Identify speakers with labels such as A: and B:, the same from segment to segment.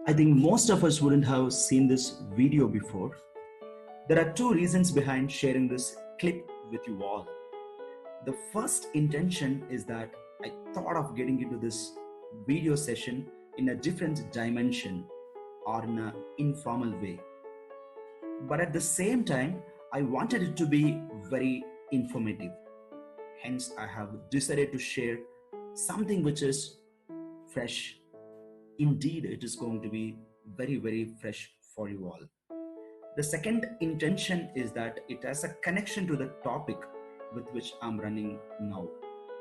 A: I think most of us wouldn't have seen this video before. There are two reasons behind sharing this clip with you all. The first intention is that I thought of getting into this video session in a different dimension or in an informal way. But at the same time, I wanted it to be very informative. Hence, I have decided to share something which is fresh. Indeed, it is going to be very, very fresh for you all. The second intention is that it has a connection to the topic with which I'm running now.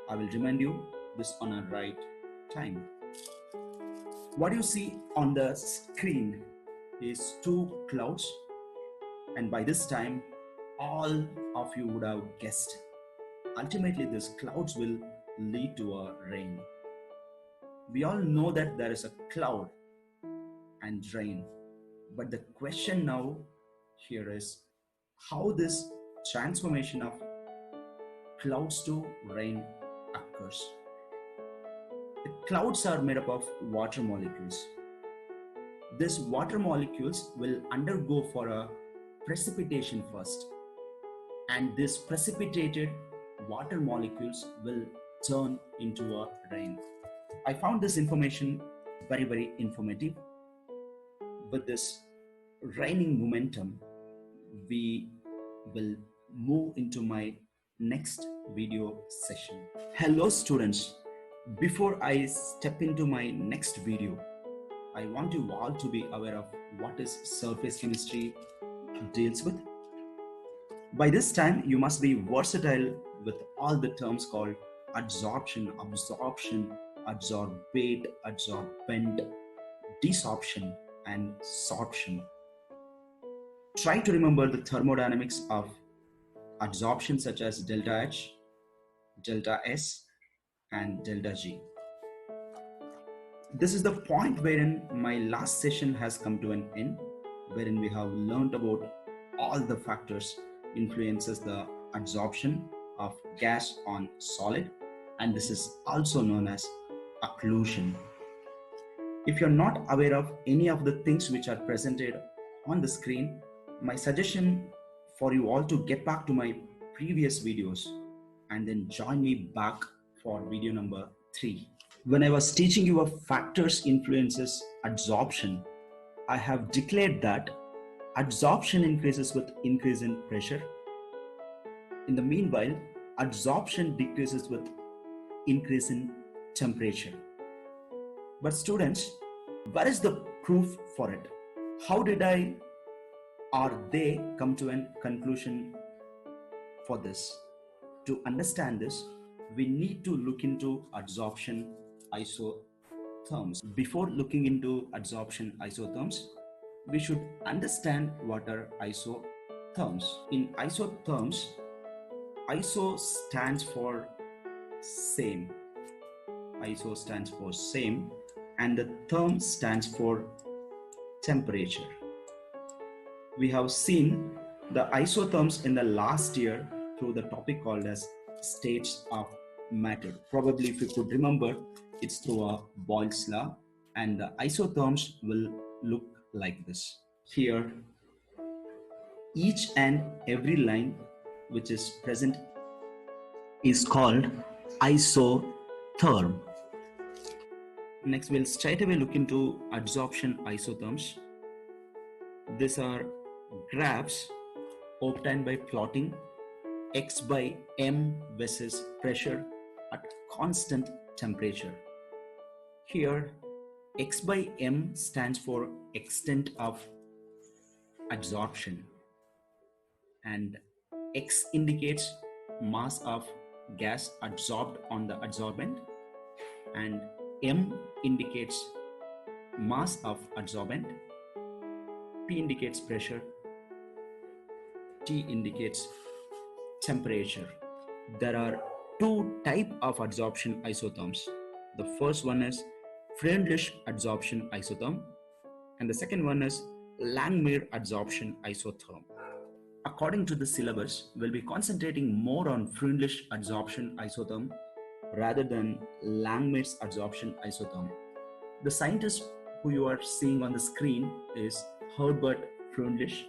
A: I will remind you this on a right time. What you see on the screen is two clouds, and by this time, all of you would have guessed. Ultimately, these clouds will lead to a rain. We all know that there is a cloud and rain, but the question now here is how this transformation of clouds to rain occurs. The clouds are made up of water molecules. These water molecules will undergo for a precipitation first, and these precipitated water molecules will turn into a rain. I found this information very, very informative. With this raining momentum, we will move into my next video session. Hello students, before I step into my next video, I want you all to be aware of what is surface chemistry deals with. By this time, you must be versatile with all the terms called adsorption, absorption, adsorbate, adsorbent, desorption, and sorption. Try to remember the thermodynamics of adsorption such as delta H, delta S, and delta G. This is the point wherein my last session has come to an end, wherein we have learned about all the factors influences the adsorption of gas on solid, and this is also known as occlusion. If you're not aware of any of the things which are presented on the screen, my suggestion for you all to get back to my previous videos and then join me back for video number 3. When I was teaching you of factors influences adsorption, I have declared that adsorption increases with increase in pressure. In the meanwhile, adsorption decreases with increase in temperature. But students, what is the proof for it? How did I or they come to a conclusion for this? To understand this, we need to look into adsorption isotherms. Before looking into adsorption isotherms, we should understand what are isotherms. In isotherms, iso stands for same. Iso stands for same, and the therm stands for temperature. We have seen the isotherms in the last year through the topic called as states of matter. Probably if you could remember, it's through a Boyle's law, and the isotherms will look like this. Here, each and every line which is present is called isotherm. Next, we'll straight away look into adsorption isotherms. These are graphs obtained by plotting X by M versus pressure at constant temperature. Here, X by M stands for extent of adsorption, and X indicates mass of gas adsorbed on the adsorbent, and M indicates mass of adsorbent, P indicates pressure, T indicates temperature. There are two types of adsorption isotherms. The first one is Freundlich adsorption isotherm, and the second one is Langmuir adsorption isotherm. According to the syllabus, we'll be concentrating more on Freundlich adsorption isotherm rather than Langmuir's adsorption isotherm. The scientists who you are seeing on the screen is Herbert Freundlich.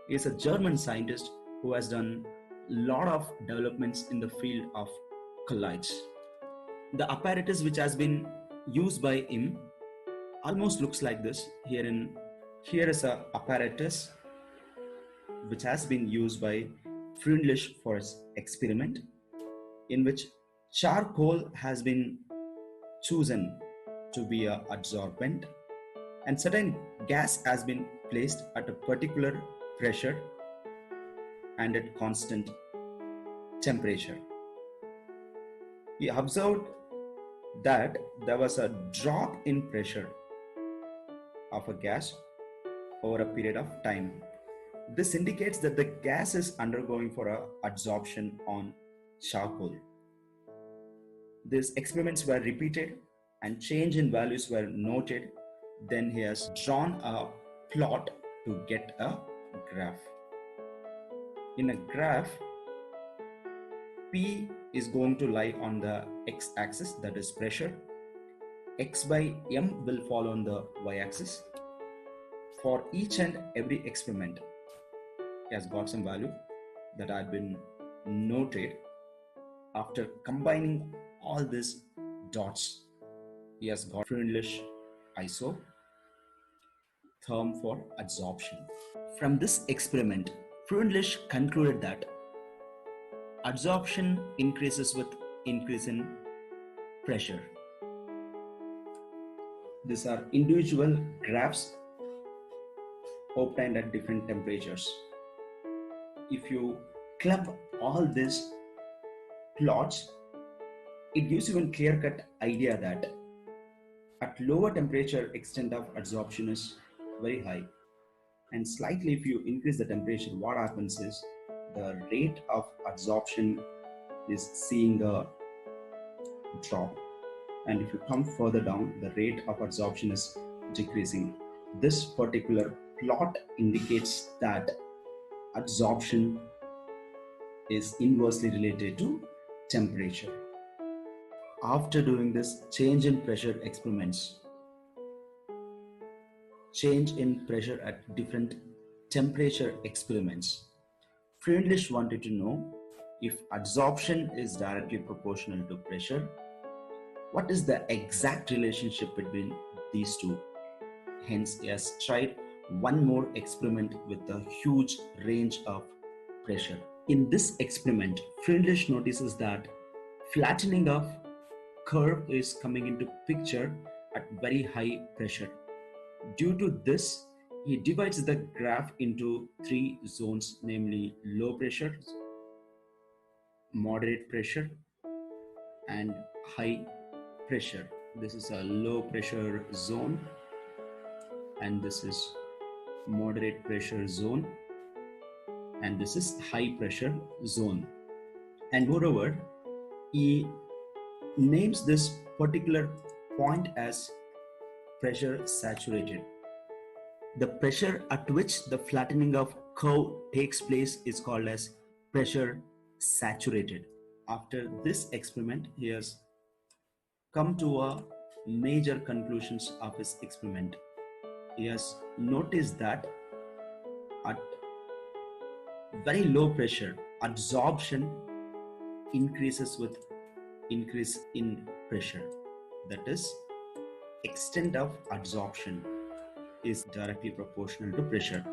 A: He is a German scientist who has done a lot of developments in the field of colloids. The apparatus which has been used by him almost looks like this. Here is a apparatus which has been used by Freundlich for his experiment, in which charcoal has been chosen to be a adsorbent, and certain gas has been placed at a particular pressure and at constant temperature. He observed that there was a drop in pressure of a gas over a period of time. This indicates that the gas is undergoing for a adsorption on charcoal. These experiments were repeated and change in values were noted. Then he has drawn a plot to get a graph. In a graph, P is going to lie on the x-axis, that is pressure. X by M will fall on the y-axis. For each and every experiment, he has got some value that had been noted. After combining all these dots, he has got Freundlich isotherm for adsorption. From this experiment, Freundlich concluded that adsorption increases with increase in pressure. These are individual graphs obtained at different temperatures. If you club all these plots, it gives you a clear-cut idea that at lower temperature, extent of adsorption is very high, and slightly if you increase the temperature, what happens is the rate of adsorption is seeing a drop, and if you come further down, the rate of adsorption is decreasing. This particular plot indicates that adsorption is inversely related to temperature. After doing this change in pressure experiments, change in pressure at different temperature experiments, Freundlich wanted to know if adsorption is directly proportional to pressure, what is the exact relationship between these two? Hence, he has tried one more experiment with a huge range of pressure. In this experiment, Freundlich notices that flattening of curve is coming into picture at very high pressure. Due to this, he divides the graph into three zones, namely low pressure, moderate pressure, and high pressure. This is a low pressure zone, and this is moderate pressure zone, and this is high pressure zone. And moreover, he names this particular point as pressure saturated. The pressure at which the flattening of curve takes place is called as pressure saturated. After this experiment, he has come to a major conclusions of his experiment. He has noticed that at very low pressure, adsorption increases with increase in pressure. That is, extent of adsorption is directly proportional to pressure.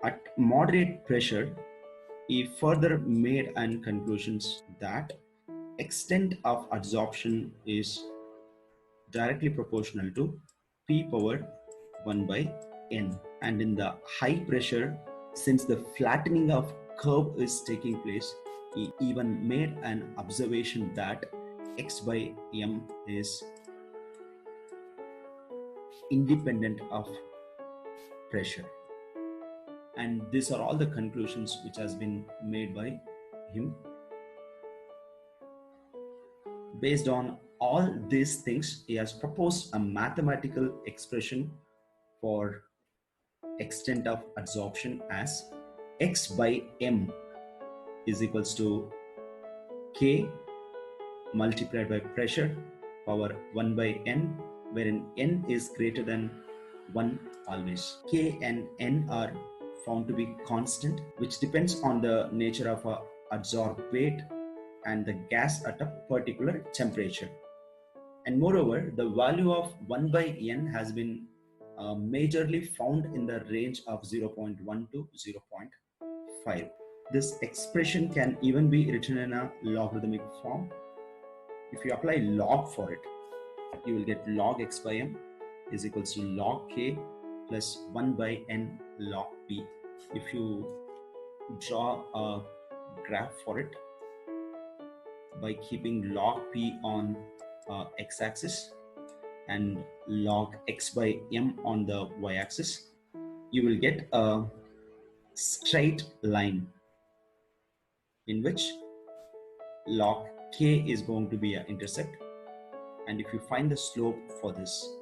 A: At moderate pressure, he further made an conclusions that extent of adsorption is directly proportional to P power 1 by N. And in the high pressure, since the flattening of curve is taking place, he even made an observation that X by M is independent of pressure. And these are all the conclusions which has been made by him. Based on all these things, he has proposed a mathematical expression for extent of adsorption as X by M is equals to K multiplied by pressure power 1 by N, wherein N is greater than 1 always. K and N are found to be constant, which depends on the nature of a adsorbate and the gas at a particular temperature. And moreover, the value of 1 by N has been majorly found in the range of 0.1 to 0.5. This expression can even be written in a logarithmic form. If you apply log for it, you will get log x by m is equals to log k plus 1 by n log p. If you draw a graph for it by keeping log p on x-axis and log x by m on the y-axis, you will get a straight line in which log k is going to be an intercept, and if you find the slope for this,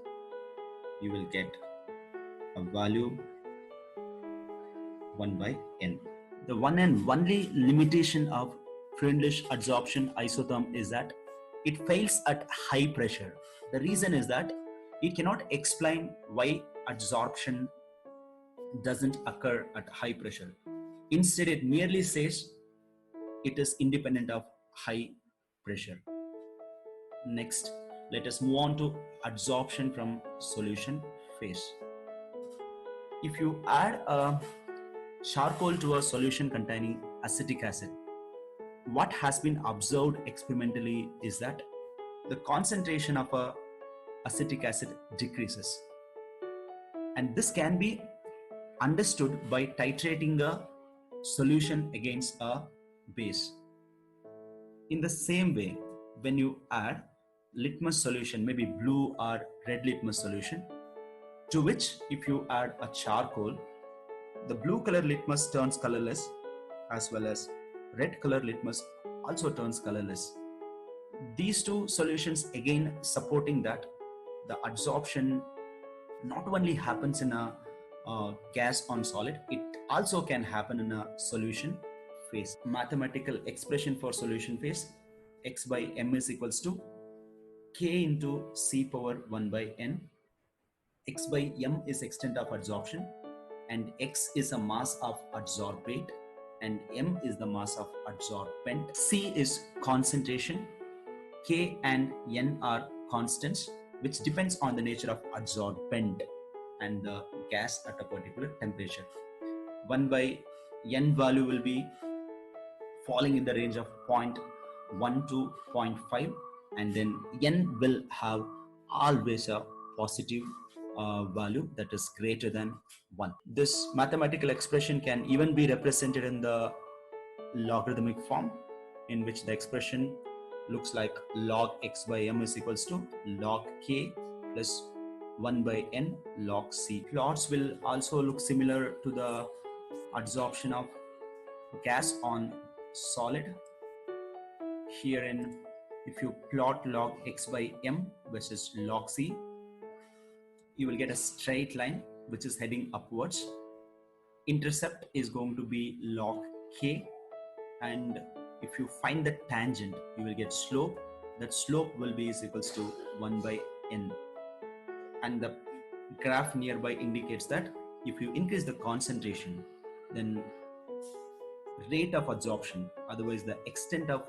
A: you will get a value 1 by n. The one and only limitation of Freundlich adsorption isotherm is that it fails at high pressure. The reason is that it cannot explain why adsorption doesn't occur at high pressure. Instead, it merely says it is independent of high pressure. Next, let us move on to adsorption from solution phase. If you add a charcoal to a solution containing acetic acid, what has been observed experimentally is that the concentration of a acetic acid decreases, and this can be understood by titrating a solution against a base. In the same way, when you add litmus solution, maybe blue or red litmus solution, to which if you add a charcoal, the blue color litmus turns colorless, as well as red color litmus also turns colorless. These two solutions again supporting that the adsorption not only happens in a gas on solid, it also can happen in a solution phase. Mathematical expression for solution phase: x by m is equals to k into c power 1 by n. X by m is extent of adsorption, and x is a mass of adsorbate, and m is the mass of adsorbent. C is concentration, k and n are constants, which depends on the nature of adsorbent and the gas at a particular temperature. 1 by n value will be falling in the range of 0.1 to 0.5, and then n will have always a positive value that is greater than 1. This mathematical expression can even be represented in the logarithmic form, in which the expression looks like log x by m is equals to log k plus 1 by n log c. Plots will also look similar to the adsorption of gas on solid. Herein, if you plot log x by m versus log c, you will get a straight line which is heading upwards. Intercept is going to be log k, and if you find the tangent, you will get slope. That slope will be is equals to 1 by n. And the graph nearby indicates that if you increase the concentration, then rate of adsorption, otherwise the extent of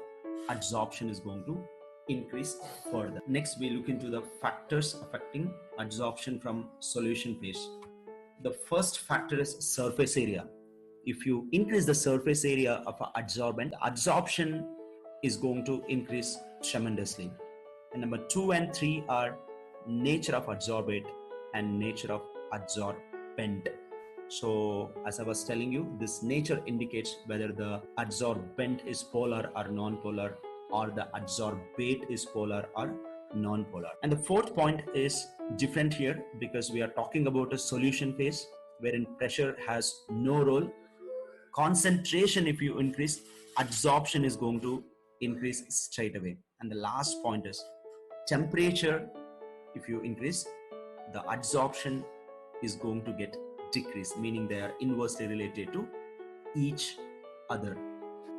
A: adsorption, is going to increase further. Next, we look into the factors affecting adsorption from solution phase. The first factor is surface area. If you increase the surface area of an adsorbent, adsorption is going to increase tremendously. And number 2 and 3 are nature of adsorbate and nature of adsorbent. So as I was telling you, this nature indicates whether the adsorbent is polar or non-polar, or the adsorbate is polar or non-polar. And the fourth point is different here, because we are talking about a solution phase wherein pressure has no role. Concentration, if you increase, adsorption is going to increase straight away. And the last point is temperature. If you increase, the adsorption is going to get decreased, meaning they are inversely related to each other.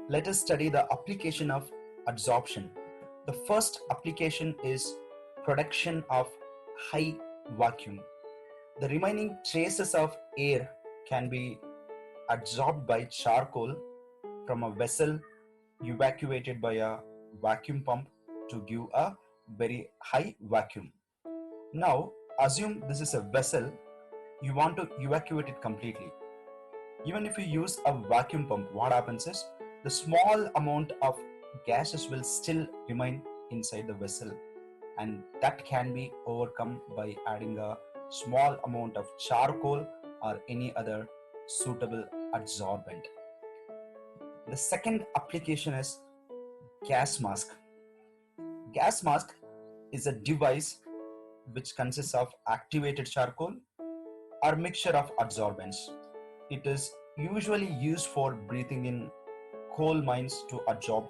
A: Let us study the application of adsorption. The first application is production of high vacuum. The remaining traces of air can be absorbed by charcoal from a vessel evacuated by a vacuum pump to give a very high vacuum. Now, assume this is a vessel, you want to evacuate it completely. Even if you use a vacuum pump, what happens is the small amount of gases will still remain inside the vessel, and that can be overcome by adding a small amount of charcoal or any other suitable adsorbent. The second application is gas mask. Gas mask is a device which consists of activated charcoal or mixture of adsorbents. It is usually used for breathing in coal mines to absorb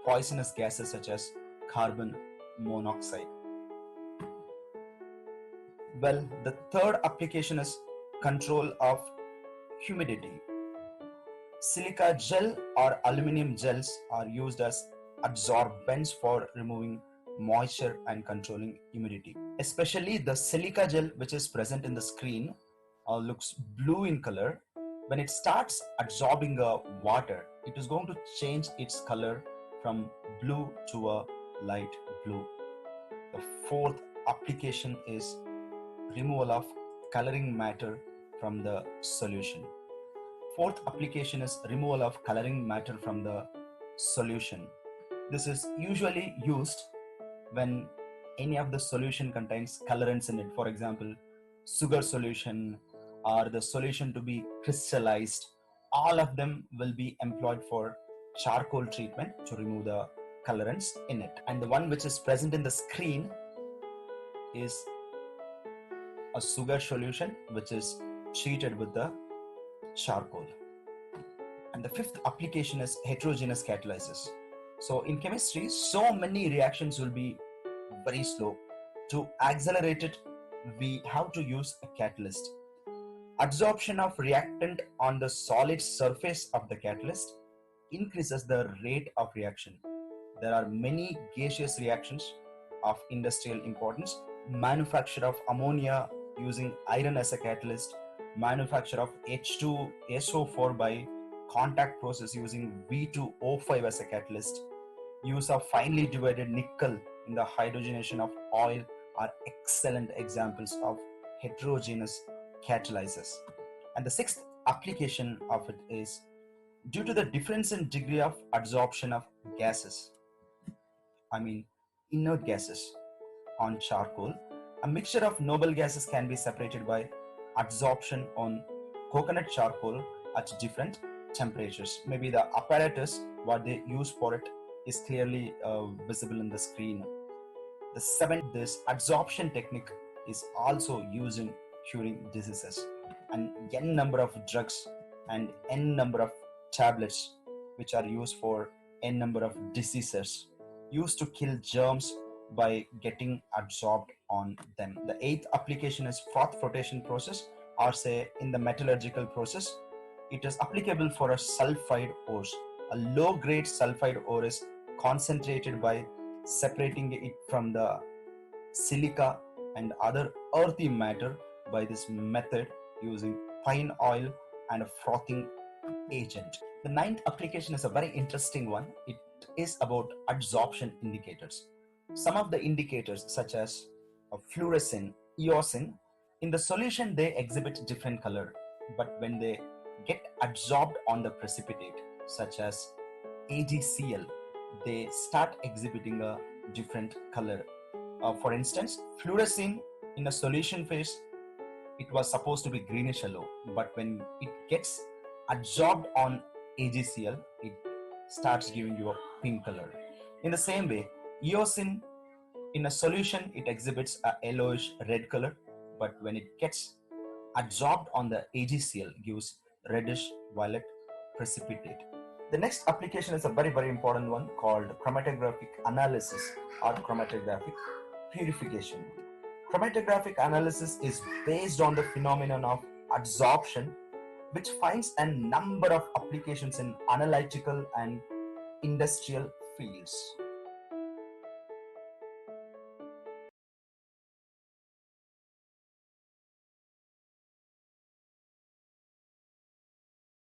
A: poisonous gases such as carbon monoxide. Well, the third application is control of humidity. Silica gel or aluminum gels are used as adsorbents for removing moisture and controlling humidity. Especially the silica gel, which is present in the screen, looks blue in color. When it starts absorbing water, it is going to change its color from blue to a light blue. The fourth application is removal of coloring matter from the solution. Fourth application is removal of coloring matter from the solution. This is usually used when any of the solution contains colorants in it. For example, sugar solution or the solution to be crystallized. All of them will be employed for charcoal treatment to remove the colorants in it. And the one which is present in the screen is a sugar solution which is treated with the charcoal. And the fifth application is heterogeneous catalysis. So in chemistry, so many reactions will be very slow. To accelerate it, we have to use a catalyst. Adsorption of reactant on the solid surface of the catalyst increases the rate of reaction. There are many gaseous reactions of industrial importance. Manufacture of ammonia using iron as a catalyst, manufacture of H2SO4 by contact process using V2O5 as a catalyst, use of finely divided nickel in the hydrogenation of oil are excellent examples of heterogeneous catalysis. And the sixth application of it is due to the difference in degree of adsorption of gases, inert gases on charcoal, a mixture of noble gases can be separated by adsorption on coconut charcoal at different temperatures. Maybe the apparatus what they use for it is clearly visible in the screen. The seventh, this adsorption technique is also used in curing diseases, and n number of drugs and n number of tablets which are used for n number of diseases used to kill germs by getting adsorbed on them. The eighth application is froth flotation process, or say in the metallurgical process, it is applicable for a sulfide ores. A low grade sulfide ore is concentrated by separating it from the silica and other earthy matter by this method using pine oil and a frothing agent. The ninth application is a very interesting one. It is about adsorption indicators. Some of the indicators such as fluorescein, eosin, in the solution they exhibit different color, but when they get adsorbed on the precipitate such as AgCl, they start exhibiting a different color. For instance, fluorescein in a solution phase, it was supposed to be greenish yellow, but when it gets adsorbed on AgCl, it starts giving you a pink color. In the same way, eosin in a solution, it exhibits a yellowish red color, but when it gets adsorbed on the AgCl, gives reddish violet precipitate. The next application is a very, very important one called chromatographic analysis or chromatographic purification. Chromatographic analysis is based on the phenomenon of adsorption, which finds a number of applications in analytical and industrial fields.